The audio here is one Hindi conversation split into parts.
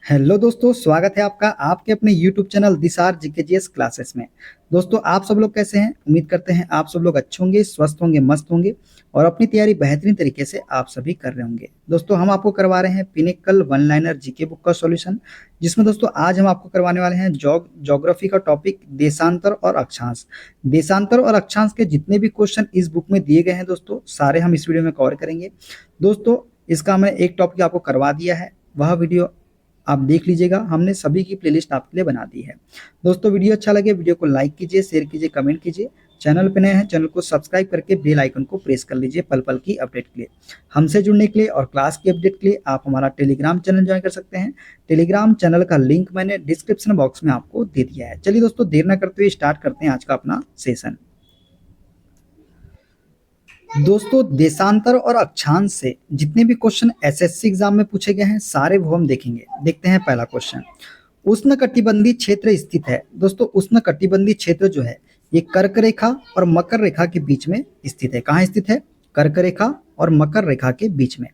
हेलो दोस्तों, स्वागत है आपका आपके अपने YouTube चैनल दिसार जीकेजीएस क्लासेस में। दोस्तों, आप सब लोग कैसे हैं? उम्मीद करते हैं आप सब लोग अच्छे होंगे, स्वस्थ होंगे, मस्त होंगे और अपनी तैयारी बेहतरीन तरीके से आप सभी कर रहे होंगे। दोस्तों, हम आपको करवा रहे हैं pinnacle one liner GK book का सॉल्यूशन, जिसमें दोस्तों आज हम आपको करवाने वाले हैं ज्योग्राफी का टॉपिक देशांतर और अक्षांश। देशांतर और अक्षांश के जितने भी क्वेश्चन इस बुक में दिए गए हैं दोस्तों, सारे हम इस वीडियो में कवर करेंगे। दोस्तों, इसका मैं एक टॉपिक आपको करवा दिया है, वह वीडियो आप देख लीजिएगा। हमने सभी की प्लेलिस्ट आपके लिए बना दी है। दोस्तों, वीडियो अच्छा लगे वीडियो को लाइक कीजिए, शेयर कीजिए, कमेंट कीजिए। चैनल पे नए हैं चैनल को सब्सक्राइब करके बेल आइकन को प्रेस कर लीजिए पल पल की अपडेट के लिए। हमसे जुड़ने के लिए और क्लास की अपडेट के लिए आप हमारा टेलीग्राम चैनल ज्वाइन कर सकते हैं। टेलीग्राम चैनल का लिंक मैंने डिस्क्रिप्शन बॉक्स में आपको दे दिया है। चलिए दोस्तों, देर न करते हुए स्टार्ट करते हैं आज का अपना सेशन। दोस्तों, देशांतर और अक्षांश से जितने भी क्वेश्चन एसएससी एग्जाम में पूछे गए हैं सारे वो हम देखेंगे। देखते हैं पहला क्वेश्चन। उष्णकटिबंधीय क्षेत्र स्थित है। दोस्तों, उष्णकटिबंधीय क्षेत्र जो है ये कर्क रेखा और मकर रेखा के बीच में स्थित है। कहाँ स्थित है? कर्क रेखा और मकर रेखा के बीच में।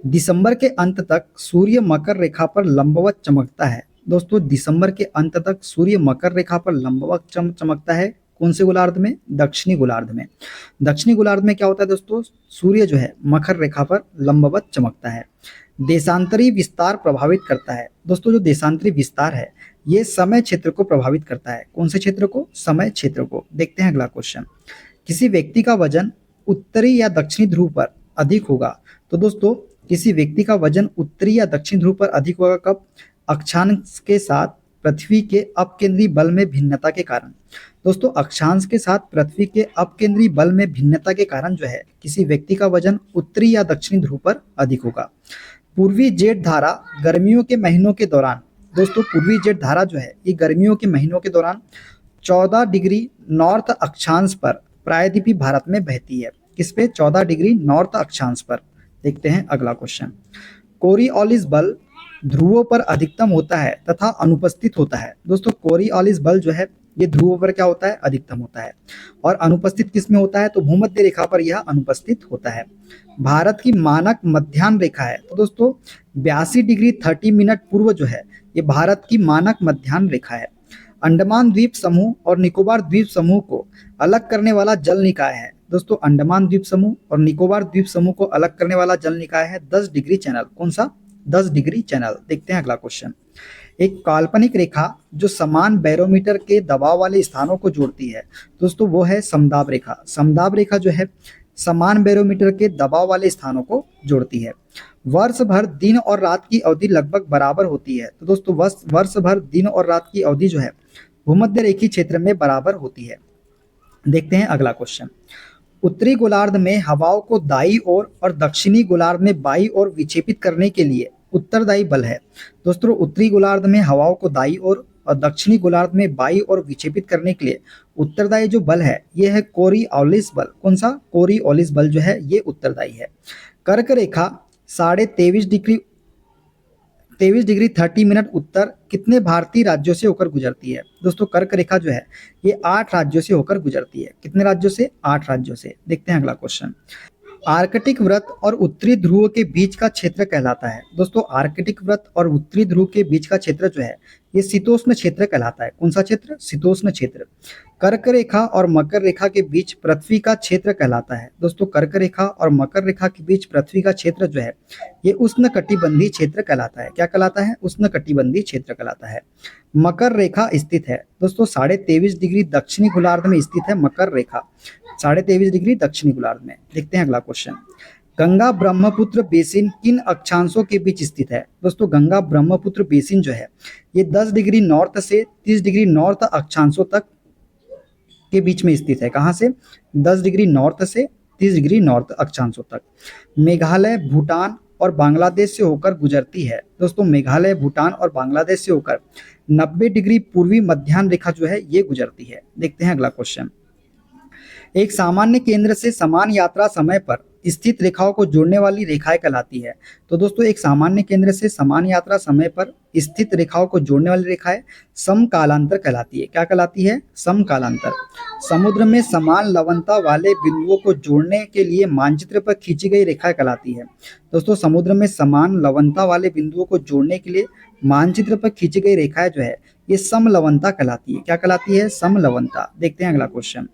दिसंबर के अंत तक सूर्य मकर रेखा पर लंबवत चमकता है। दोस्तों, दिसंबर के अंत तक सूर्य मकर रेखा पर लंबवत चमकता है। कौन से गोलार्ध में? दक्षिणी गोलार्ध में। दक्षिणी गोलार्ध में क्या होता है दोस्तों? सूर्य जो है मकर रेखा पर लंबवत चमकता है। देशांतरी विस्तार प्रभावित करता है। दोस्तों, जो देशांतरी विस्तार है ये समय क्षेत्र को प्रभावित करता है। कौन से क्षेत्र को? समय क्षेत्र को। देखते हैं अगला क्वेश्चन। किसी व्यक्ति का वजन उत्तरी या दक्षिणी ध्रुव पर अधिक होगा। तो दोस्तों, किसी व्यक्ति का वजन उत्तरी या दक्षिणी ध्रुव पर अधिक होगा कब? अक्षांश के साथ पृथ्वी के अपकेंद्री बल में भिन्नता के कारण। दोस्तों, अक्षांश के साथ पृथ्वी के अपकेंद्री बल में भिन्नता के कारण जो है किसी व्यक्ति का वजन उत्तरी या दक्षिणी ध्रुव पर अधिक होगा। पूर्वी जेठ धारा गर्मियों के महीनों के दौरान। दोस्तों, पूर्वी जेठ धारा जो है ये गर्मियों के महीनों के दौरान 14 डिग्री नॉर्थ अक्षांश पर प्रायद्वीपीय भारत में बहती है। किस पे? 14 डिग्री नॉर्थ अक्षांश पर। देखते हैं अगला क्वेश्चन। कोरियोलिस बल ध्रुवों पर अधिकतम होता है तथा अनुपस्थित होता है। दोस्तों, कोरियोलिस बल जो है ये ध्रुवों पर क्या होता है? अधिकतम होता है। और अनुपस्थित किस में होता है? तो भूमध्य रेखा पर यह अनुपस्थित होता है। भारत की मानक मध्याह्न रेखा है। तो दोस्तों, 82 डिग्री 30 मिनट पूर्व जो है ये भारत की मानक मध्याह्न रेखा है। अंडमान द्वीप समूह और निकोबार द्वीप समूह को अलग करने वाला जल निकाय है। दोस्तों, अंडमान द्वीप समूह और निकोबार द्वीप समूह को अलग करने वाला जल निकाय है 10 डिग्री चैनल। कौन सा? 10 डिग्री चैनल। देखते हैं अगला क्वेश्चन। एक काल्पनिक रेखा जो समान बैरोमीटर के दबाव वाले स्थानों को जोड़ती है। दोस्तों, वो है समदाब रेखा। समदाब रेखा जो है समान बैरोमीटर के दबाव वाले स्थानों को जोड़ती है। वर्ष भर दिन और रात की अवधि लगभग बराबर होती है। तो दोस्तों, वर्ष भर दिन और रात की अवधि जो है भूमध्य रेखीय क्षेत्र में बराबर होती है। देखते हैं अगला क्वेश्चन। उत्तरी गोलार्ध में हवाओं को दाईं ओर और दक्षिणी गोलार्ध में बाईं ओर विक्षेपित करने के लिए उत्तरदायी बल है। दोस्तों, उत्तरी गोलार्ध में हवाओं को दाईं ओर और दक्षिणी गोलार्ध में बाईं ओर विक्षेपित करने के लिए उत्तरदायी जो बल है ये है कोरियोलिस बल। कौन सा? कोरियोलिस बल जो है ये उत्तरदायी है। कर्क रेखा 23 डिग्री 30 मिनट उत्तर कितने भारतीय राज्यों से होकर गुजरती है? दोस्तों, कर्क रेखा जो है ये 8 राज्यों से होकर गुजरती है। कितने राज्यों से? 8 राज्यों से। देखते हैं अगला क्वेश्चन। आर्कटिक वृत्त और उत्तरी ध्रुव के बीच का क्षेत्र कहलाता है। दोस्तों, आर्कटिक वृत्त और उत्तरी ध्रुव के बीच का क्षेत्र जो है ये शीतोष्ण क्षेत्र कहलाता है। कौन सा क्षेत्र? शीतोष्ण क्षेत्र। कर्क रेखा और मकर रेखा के बीच पृथ्वी का क्षेत्र कहलाता है। दोस्तों, कर्क रेखा और मकर रेखा के बीच पृथ्वी का क्षेत्र जो है ये उष्णकटिबंधीय क्षेत्र कहलाता है। क्या कहलाता है? उष्णकटिबंधीय क्षेत्र कहलाता है। मकर रेखा स्थित है। दोस्तों, 23.5 डिग्री दक्षिणी गोलार्ध में स्थित है मकर रेखा। 23.5 डिग्री दक्षिणी गोलार्ध में। देखते हैं अगला क्वेश्चन। गंगा ब्रह्मपुत्र बेसिन किन अक्षांशों के बीच स्थित है? दोस्तों, गंगा ब्रह्मपुत्र बेसिन जो है ये 10 डिग्री नॉर्थ से 30 डिग्री नॉर्थ अक्षांशों तक के बीच में स्थित है। कहाँ से? 10 डिग्री नॉर्थ से 30 डिग्री नॉर्थ अक्षांशों तक। मेघालय, भूटान और बांग्लादेश से होकर गुजरती है। दोस्तों, मेघालय, भूटान और बांग्लादेश से होकर 90 डिग्री पूर्वी मध्याह्न रेखा जो है ये गुजरती है। देखते हैं अगला क्वेश्चन। एक सामान्य केंद्र से समान यात्रा समय पर स्थित रेखाओं को जोड़ने वाली रेखाएं कहलाती है। तो दोस्तों एक सामान्य केंद्र से समान यात्रा समय पर स्थित रेखाओं को जोड़ने वाली रेखाएं समकालांतर कहलाती है। क्या कहलाती है? समकालांतर। समुद्र में समान लवणता वाले बिंदुओं को जोड़ने के लिए मानचित्र पर खींची गई रेखा कहलाती है। दोस्तों समुद्र में समान लवणता वाले बिंदुओं को जोड़ने के लिए मानचित्र पर खींची गई रेखाएं जो है ये समलवणता कहलाती है। क्या कहलाती है? समलवणता। देखते हैं अगला क्वेश्चन।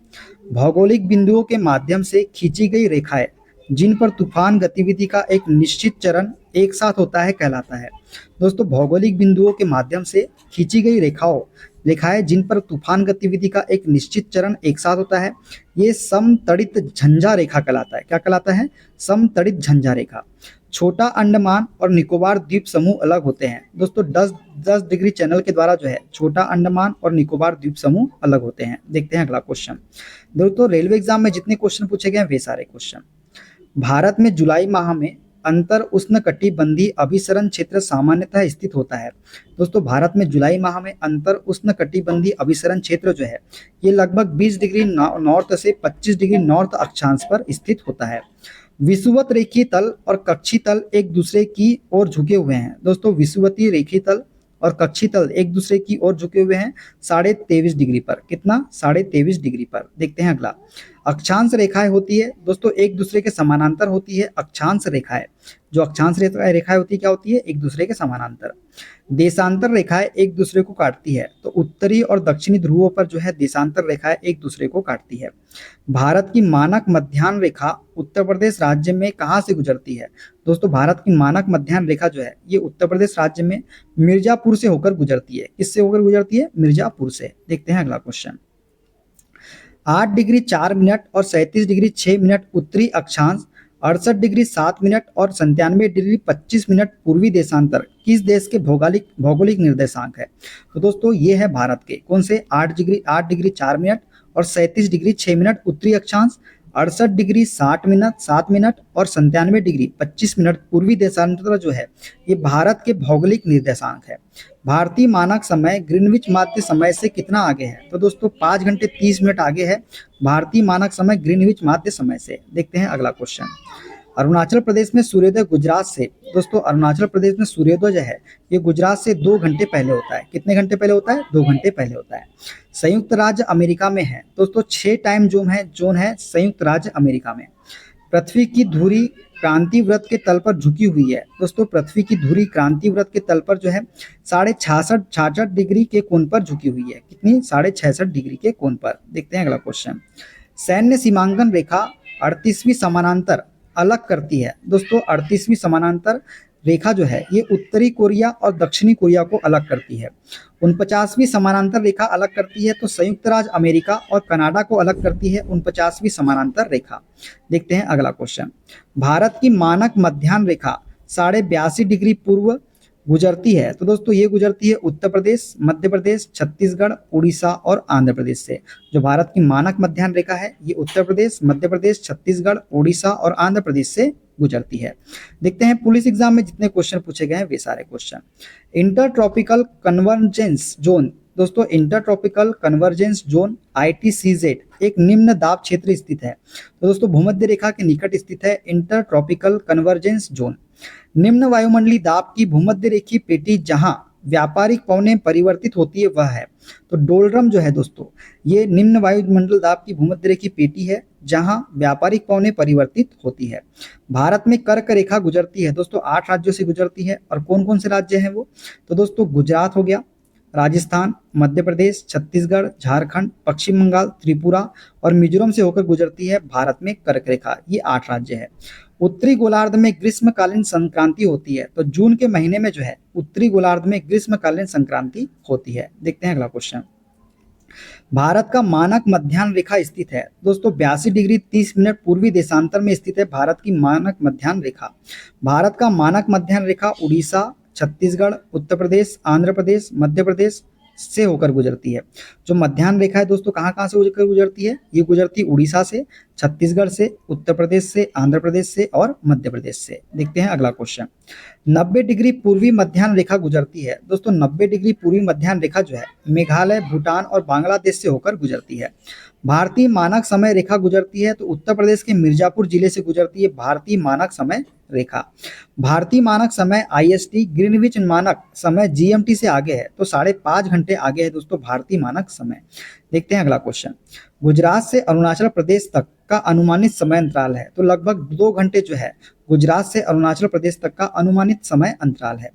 भौगोलिक बिंदुओं के माध्यम से खींची गई रेखाएं जिन पर तूफान गतिविधि का एक निश्चित चरण एक साथ होता है कहलाता है। दोस्तों भौगोलिक बिंदुओं के माध्यम से खींची गई रेखाएं जिन पर तूफान गतिविधि का एक निश्चित चरण एक साथ होता है ये समतड़ित झंझा रेखा कहलाता है। क्या कहलाता है? समतड़ित झंझा रेखा। छोटा अंडमान और निकोबार द्वीप समूह अलग होते हैं। दोस्तों 10 डिग्री चैनल के द्वारा जो है छोटा अंडमान और निकोबार द्वीप समूह अलग होते हैं। देखते हैं अगला क्वेश्चन। दोस्तों रेलवे एग्जाम में जितने क्वेश्चन पूछे गए हैं वे सारे क्वेश्चन। भारत में जुलाई माह में अंतर उष्णकटिबंधीय अभिसरण क्षेत्र सामान्यतः स्थित होता है। दोस्तों भारत में जुलाई माह में अंतर उष्णकटिबंधीय अभिसरण क्षेत्र जो है ये लगभग 20 डिग्री नॉर्थ से 25 डिग्री नॉर्थ अक्षांश पर स्थित होता है। विषुवत रेखीय तल और कक्षीय तल एक दूसरे की ओर झुके हुए हैं। दोस्तों विषुवतीय रेखीय तल और कक्षीय तल एक दूसरे की ओर झुके हुए हैं 23.5 डिग्री पर। कितना? 23.5 डिग्री पर। देखते हैं अगला। अक्षांश रेखाएं होती है दोस्तों एक दूसरे के समानांतर होती है। अक्षांश रेखाएं जो अक्षांश रेखाएं होती है क्या होती है? एक दूसरे के समानांतर। देशांतर रेखाएं एक दूसरे को काटती है। तो उत्तरी और दक्षिणी ध्रुवों पर जो है देशांतर रेखाएं एक दूसरे को काटती है। भारत की मानक मध्याह्न रेखा उत्तर प्रदेश राज्य में कहाँ से गुजरती है? दोस्तों भारत की मानक मध्याह्न रेखा जो है ये उत्तर प्रदेश राज्य में मिर्जापुर से होकर गुजरती है। किससे होकर गुजरती है? मिर्जापुर से। देखते हैं अगला क्वेश्चन। 8 डिग्री 4 मिनट और 37 डिग्री 6 मिनट उत्तरी अक्षांश, 68 डिग्री 7 मिनट और 97 डिग्री 25 मिनट पूर्वी देशांतर किस देश के भौगोलिक निर्देशांक है? तो दोस्तों ये है भारत के। कौन से? 8 डिग्री 4 मिनट और 37 डिग्री 6 मिनट उत्तरी अक्षांश, 68 डिग्री 7 मिनट और 97 डिग्री 25 मिनट पूर्वी देशांतर जो है ये भारत के भौगोलिक निर्देशांक है। भारतीय मानक समय ग्रीनविच माध्य समय से कितना आगे है? तो दोस्तों 5 घंटे 30 मिनट आगे है भारतीय मानक समय ग्रीनविच माध्य समय से। देखते हैं अगला क्वेश्चन। अरुणाचल प्रदेश में सूर्योदय गुजरात से, दोस्तों अरुणाचल प्रदेश में सूर्योदय जो है ये गुजरात से 2 घंटे पहले होता है। कितने घंटे पहले होता है? 2 घंटे पहले होता है। संयुक्त राज्य अमेरिका में है दोस्तों 6 टाइम जोन है संयुक्त राज्य अमेरिका में। पृथ्वी की धुरी क्रांति वृत्त के तल पर झुकी हुई है। दोस्तों पृथ्वी की धुरी क्रांति वृत्त के तल पर जो है 66.5 डिग्री के कोण पर झुकी हुई है। कितनी? 66.5 डिग्री के कोण पर। देखते हैं अगला क्वेश्चन। सैन्य सीमांकन रेखा 38वीं समानांतर अलग करती है। दोस्तों 38वीं समानांतर रेखा जो है ये उत्तरी कोरिया और दक्षिणी कोरिया को अलग करती है। 49वीं समानांतर रेखा अलग करती है तो संयुक्त राज्य अमेरिका और कनाडा को अलग करती है 49वीं समानांतर रेखा। देखते हैं अगला क्वेश्चन। भारत की मानक मध्याह्न रेखा 82.5 डिग्री पूर्व गुजरती है। तो दोस्तों ये गुजरती है उत्तर प्रदेश, मध्य प्रदेश, छत्तीसगढ़, उड़ीसा और आंध्र प्रदेश से। जो भारत की मानक मध्याह्न रेखा है ये उत्तर प्रदेश, मध्य प्रदेश, छत्तीसगढ़, उड़ीसा और आंध्र प्रदेश से गुजरती है। देखते हैं पुलिस एग्जाम में जितने क्वेश्चन पूछे गए हैं वे सारे question. Inter tropical convergence zone, दोस्तों inter tropical convergence zone ITCZ एक निम्न दाब क्षेत्र स्थित है। तो दोस्तों भूमध्य रेखा के निकट स्थित है इंटर ट्रॉपिकल कन्वर्जेंस जोन। निम्न वायुमंडलीय दाब की भूमध्य रेखीय पेटी जहां व्यापारिक पवनें परिवर्तित होती है वह है। तो डोलड्रम जो है दोस्तों ये निम्न वायुमंडल दाब की भूमध्य रेखीय पेटी है जहां व्यापारिक पवनें परिवर्तित होती है। भारत में कर्क रेखा गुजरती है दोस्तों 8 राज्यों से गुजरती है। और कौन कौन से राज्य हैं वो? तो दोस्तों गुजरात हो गया, राजस्थान, मध्य प्रदेश, छत्तीसगढ़, झारखंड, पश्चिम बंगाल, त्रिपुरा और मिजोरम से होकर गुजरती है भारत में कर्क रेखा। ये 8 राज्य है। उत्तरी गोलार्ध में ग्रीष्मकालीन संक्रांति होती है। तो जून के महीने में जो है उत्तरी गोलार्ध में ग्रीष्मकालीन संक्रांति होती है। देखते हैं अगला क्वेश्चन। भारत का मानक मध्याह्न रेखा स्थित है दोस्तों 82 डिग्री 30 मिनट पूर्वी देशांतर में स्थित है भारत की मानक मध्याह्न रेखा। भारत का मानक मध्याह्न रेखा उड़ीसा, छत्तीसगढ़, उत्तर प्रदेश, आंध्र प्रदेश, मध्य प्रदेश से होकर गुजरती है। जो मध्याह्न रेखा है दोस्तों कहाँ कहाँ से होकर गुजरती है? ये गुजरती उड़ीसा से, छत्तीसगढ़ से, उत्तर प्रदेश से, आंध्र प्रदेश से और मध्य प्रदेश से। देखते हैं अगला क्वेश्चन। 90 डिग्री पूर्वी मध्याह्न रेखा गुजरती है दोस्तों 90 डिग्री पूर्वी मध्याह्न रेखा जो है मेघालय, भूटान और बांग्लादेश से होकर गुजरती है। भारतीय मानक समय रेखा गुजरती है, तो उत्तर प्रदेश के मिर्जापुर जिले से गुजरती है भारतीय मानक समय रेखा। भारतीय मानक समय आईएसटी ग्रीनविच मानक समय जीएमटी से आगे है, तो 5.5 घंटे आगे है दोस्तों भारतीय मानक समय। देखते हैं अगला क्वेश्चन। गुजरात से अरुणाचल प्रदेश तक का अनुमानित समय अंतराल है, तो लगभग 2 घंटे जो है गुजरात से अरुणाचल प्रदेश तक का अनुमानित समय अंतराल है।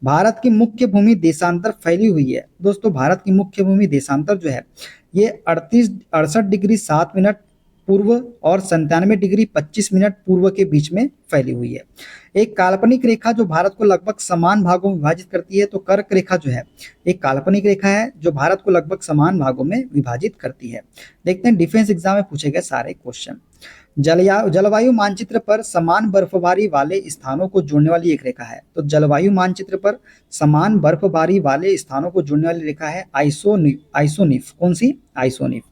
भारत की मुख्य भूमि देशांतर फैली हुई है दोस्तों। भारत की मुख्य भूमि देशांतर जो है ये 68 डिग्री 7 मिनट पूर्व और 97 डिग्री 25 मिनट पूर्व के बीच में फैली हुई है। एक काल्पनिक रेखा जो भारत को लगभग समान भागों में विभाजित करती है, तो कर्क रेखा जो है एक काल्पनिक रेखा है जो भारत को लगभग समान भागों में विभाजित करती है। देखते हैं डिफेंस एग्जाम में पूछे गए सारे क्वेश्चन। जलवायु मानचित्र पर समान बर्फबारी वाले स्थानों को जोड़ने वाली एक रेखा है, तो जलवायु मानचित्र पर समान बर्फबारी वाले स्थानों को जोड़ने वाली रेखा है आइसोनिफ। कौन सी? आइसोनिफ।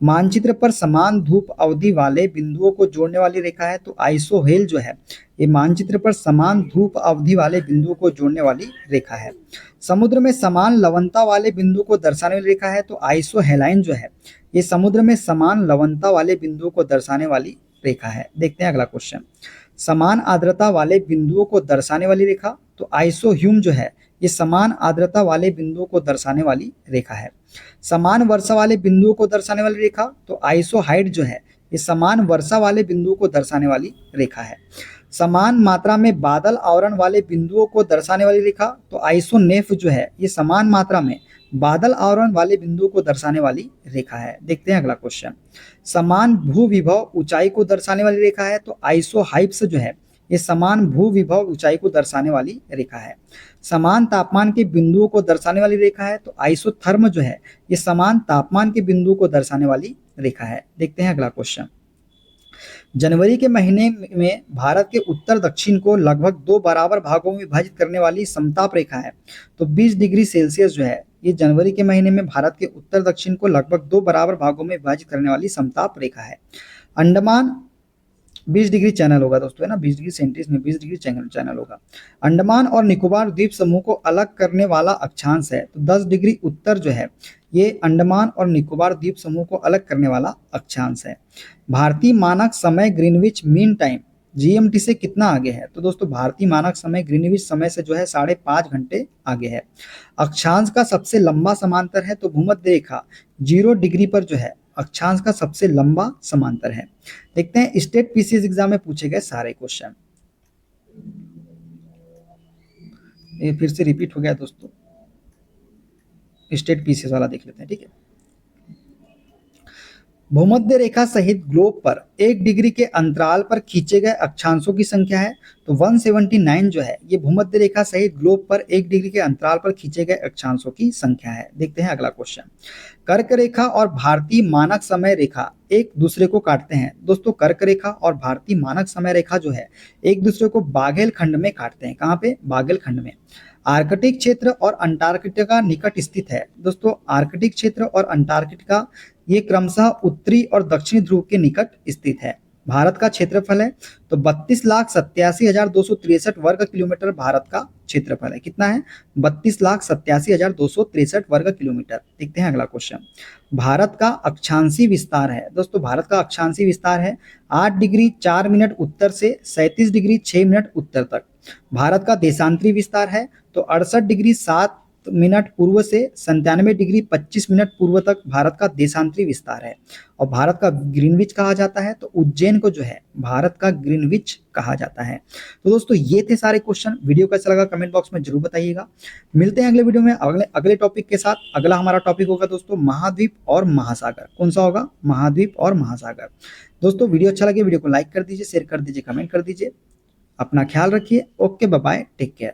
मानचित्र पर समान धूप अवधि वाले बिंदुओं को जोड़ने वाली रेखा है, तो आइसोहेल जो है ये मानचित्र पर समान धूप अवधि वाले बिंदुओं को जोड़ने वाली रेखा है। समुद्र में समान लवणता वाले बिंदु को दर्शाने वाली रेखा है, तो आइसोहेलाइन जो है ये समुद्र में समान लवणता वाले बिंदुओं को दर्शाने वाली रेखा है। देखते हैं अगला क्वेश्चन। समान आर्द्रता वाले बिंदुओं को दर्शाने वाली रेखा, तो आइसोह्यूम जो है ये समान आर्द्रता वाले बिंदुओं को दर्शाने वाली रेखा है। समान वर्षा वाले बिंदुओं को दर्शाने वाली रेखा, तो आइसोहाइड जो है ये समान वर्षा वाले बिंदुओं को दर्शाने वाली रेखा है। समान मात्रा में बादल आवरण वाले बिंदुओं को दर्शाने वाली रेखा, तो आइसोनेफ जो है ये समान मात्रा में बादल आवरण वाले बिंदुओं को दर्शाने वाली रेखा है। देखते हैं अगला क्वेश्चन। समान भू विभव ऊंचाई को दर्शाने वाली रेखा है, तो आइसोहाइप्स जो है ये समान भू विभव ऊंचाई को दर्शाने वाली रेखा है। समान तापमान के बिंदुओं को दर्शाने वाली रेखा है, तो आइसोथर्म जो है ये समान तापमान के बिंदुओं को दर्शाने वाली रेखा है। देखते हैं अगला क्वेश्चन। जनवरी के महीने में भारत के उत्तर दक्षिण को लगभग 2 बराबर भागों में विभाजित करने वाली समताप रेखा है, तो 20 डिग्री सेल्सियस जो है ये जनवरी के महीने में भारत के उत्तर दक्षिण को लगभग 2 बराबर भागों में विभाजित करने वाली समताप रेखा है। अंडमान 20 डिग्री चैनल होगा दोस्तों, है ना, 20 डिग्री सेंटीग्रेड में 20 डिग्री चैनल होगा। अंडमान और निकोबार द्वीप समूह को अलग करने वाला अक्षांश है, तो 10 डिग्री उत्तर जो है ये अंडमान और निकोबार द्वीप समूह को अलग करने वाला अक्षांश है। भारतीय मानक समय ग्रीनविच मीन टाइम जीएमटी से कितना आगे है, तो दोस्तों भारतीय मानक समय ग्रीनविच समय से जो है 5.5 घंटे आगे है। अक्षांश का सबसे लंबा समांतर है, तो भूमध्य रेखा 0 डिग्री पर जो है अक्षांश का सबसे लंबा समांतर है। देखते हैं स्टेट पीसीएस एग्जाम में पूछे गए सारे क्वेश्चन। ये फिर से रिपीट हो गया दोस्तों, स्टेट पीसीएस वाला देख लेते हैं, ठीक है। भूमध्य रेखा सहित ग्लोब पर 1 डिग्री के अंतराल पर खींचे गए अक्षांशों की संख्या है, तो 179 जो है ये भूमध्य रेखा सहित ग्लोब पर 1 डिग्री के अंतराल पर खींचे गए अक्षांशों की संख्या है। देखते हैं अगला क्वेश्चन। कर्क रेखा और भारतीय मानक समय रेखा एक दूसरे को काटते हैं। दोस्तों कर्क रेखा और भारतीय मानक समय रेखा जो है एक दूसरे को बाघेल खंड में काटते हैं। कहाँ पे? बाघेल खंड में। आर्कटिक क्षेत्र और अंटार्कटिका निकट स्थित है। दोस्तों आर्कटिक क्षेत्र और अंटार्कटिका ये क्रमशः उत्तरी और दक्षिणी ध्रुव के निकट स्थित है। भारत का क्षेत्रफल है तो 32,87,263 वर्ग किलोमीटर भारत का क्षेत्रफल है। कितना है? 32,87,263 वर्ग किलोमीटर। देखते हैं अगला क्वेश्चन। भारत का अक्षांशीय विस्तार है। दोस्तों भारत का अक्षांशीय विस्तार है 8 डिग्री 4 मिनट उत्तर से 37 डिग्री 6 मिनट उत्तर तक। भारत का देशांतरी विस्तार है तो 68 डिग्री 7 मिनट पूर्व से 97 डिग्री 25 मिनट पूर्व तक भारत का देशांतरी विस्तार है। और भारत का ग्रीनविच कहा जाता है, तो उज्जैन को जो है भारत का ग्रीनविच कहा जाता है। तो दोस्तों ये थे सारे क्वेश्चन। वीडियो कैसा लगा कमेंट बॉक्स में जरूर बताइएगा। मिलते हैं अगले वीडियो में अगले टॉपिक के साथ। अगला हमारा टॉपिक होगा दोस्तों महाद्वीप और महासागर। कौन सा होगा? महाद्वीप और महासागर। दोस्तों वीडियो अच्छा लगे वीडियो को लाइक कर दीजिए, शेयर कर दीजिए, कमेंट कर दीजिए। अपना ख्याल रखिए। Okay bye bye, take care.